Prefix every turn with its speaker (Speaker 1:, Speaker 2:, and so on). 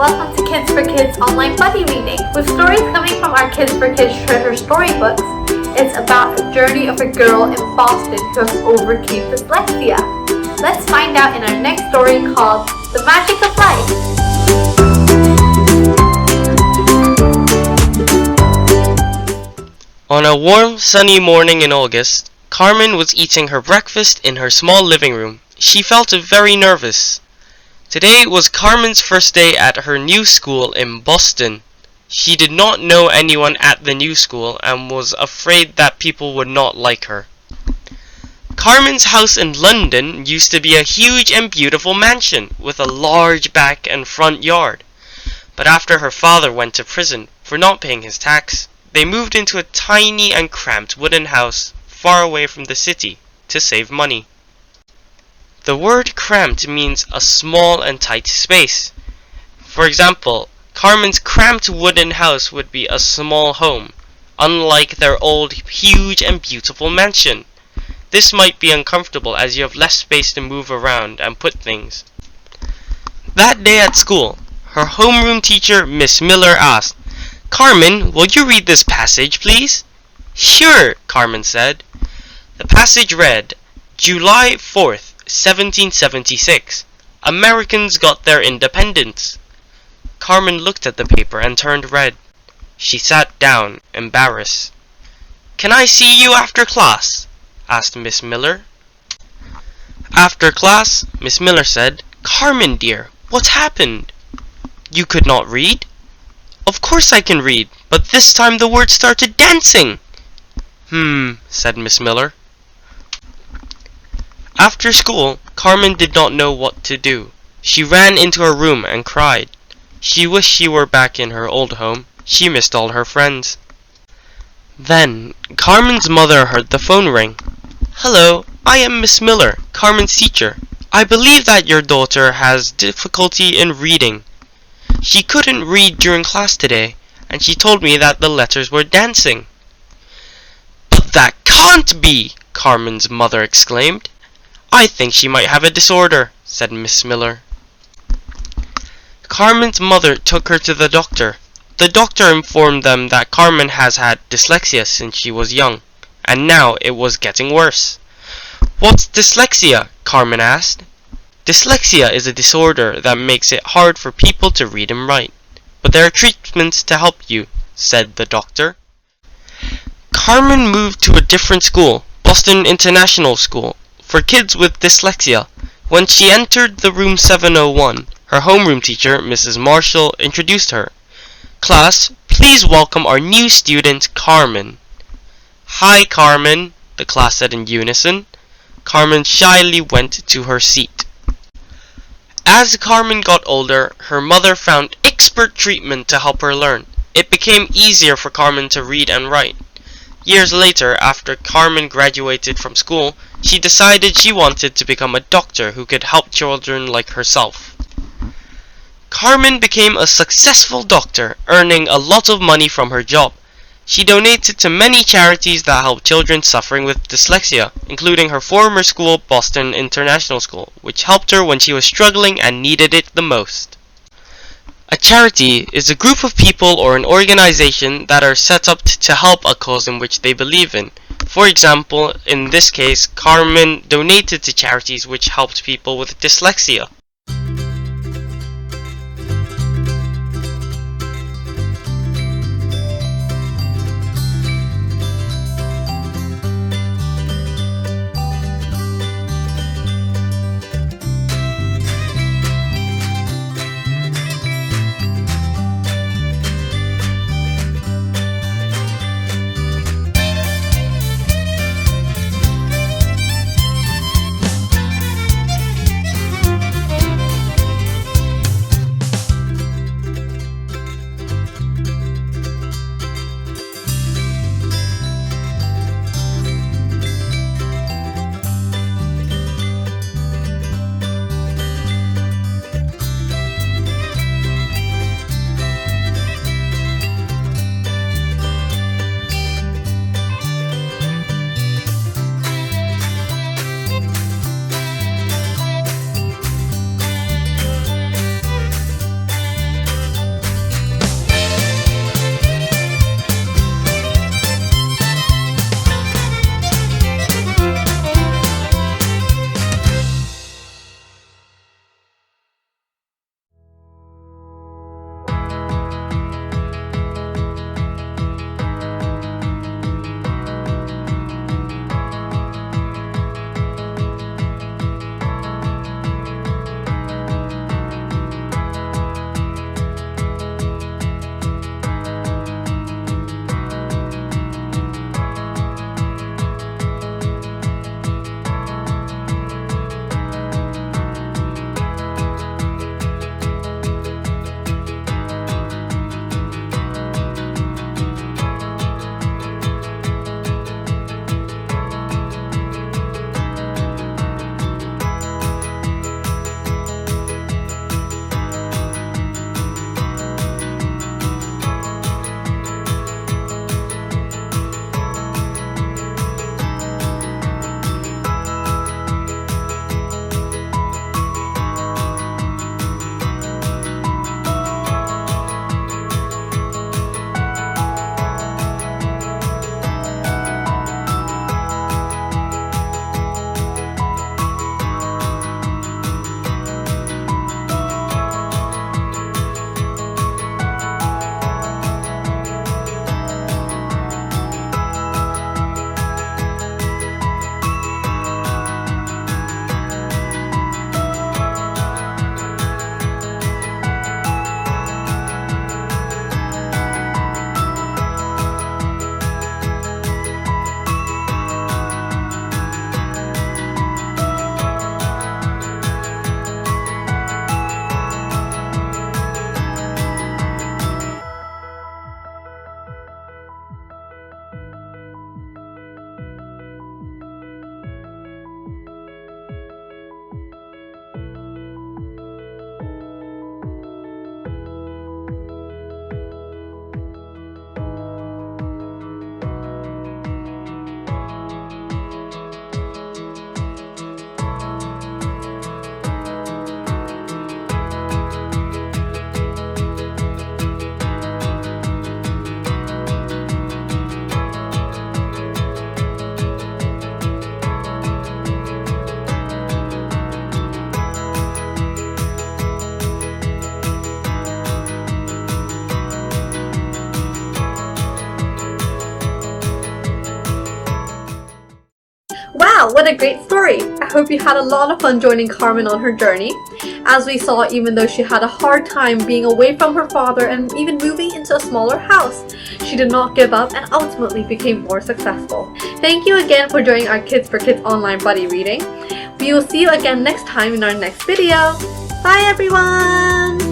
Speaker 1: Welcome to Kids4Kids online buddy reading. With stories coming from our Kids4Kids treasure storybooks, it's about the journey of a girl in Boston who has overcame dyslexia. Let's find out in our next story called The Magic of Life.
Speaker 2: On a warm, sunny morning in August, Carmen was eating her breakfast in her small living room. She felt very nervous. Today was Carmen's first day at her new school in Boston. She did not know anyone at the new school and was afraid that people would not like her. Carmen's house in London used to be a huge and beautiful mansion with a large back and front yard. But after her father went to prison for not paying his tax, they moved into a tiny and cramped wooden house far away from the city to save money. The word cramped means a small and tight space. For example, Carmen's cramped wooden house would be a small home, unlike their old, huge and beautiful mansion. This might be uncomfortable as you have less space to move around and put things. That day at school, her homeroom teacher, Miss Miller, asked, "Carmen, will you read this passage, please?" "Sure," Carmen said. The passage read, July 4th, 1776. Americans got their independence. Carmen looked at the paper and turned red. She sat down, embarrassed. "Can I see you after class?" asked Miss Miller. After class, Miss Miller said, "Carmen dear, what happened? You could not read?" "Of course I can read, but this time the words started dancing." Said Miss Miller. After school, Carmen did not know what to do. She ran into her room and cried. She wished she were back in her old home. She missed all her friends. Then, Carmen's mother heard the phone ring. "Hello, I am Miss Miller, Carmen's teacher. I believe that your daughter has difficulty in reading. She couldn't read during class today, and she told me that the letters were dancing." "But that can't be!" Carmen's mother exclaimed. "I think she might have a disorder," said Miss Miller. Carmen's mother took her to the doctor. The doctor informed them that Carmen has had dyslexia since she was young, and now it was getting worse. "What's dyslexia?" Carmen asked. "Dyslexia is a disorder that makes it hard for people to read and write, but there are treatments to help you," said the doctor. Carmen moved to a different school, Boston International School, for kids with dyslexia. When she entered the room 701, her homeroom teacher, Mrs. Marshall, introduced her. "Class, please welcome our new student, Carmen." "Hi, Carmen," the class said in unison. Carmen shyly went to her seat. As Carmen got older, her mother found expert treatment to help her learn. It became easier for Carmen to read and write. Years later, after Carmen graduated from school, she decided she wanted to become a doctor who could help children like herself. Carmen became a successful doctor, earning a lot of money from her job. She donated to many charities that help children suffering with dyslexia, including her former school, Boston International School, which helped her when she was struggling and needed it the most. A charity is a group of people or an organization that are set up to help a cause in which they believe in. For example, in this case, Carmen donated to charities which helped people with dyslexia.
Speaker 1: a great story. I hope you had a lot of fun joining Carmen on her journey. As we saw, even though she had a hard time being away from her father and even moving into a smaller house, she did not give up and ultimately became more successful. Thank you again for joining our Kids4Kids online buddy reading. We will see you again next time in our next video. Bye everyone!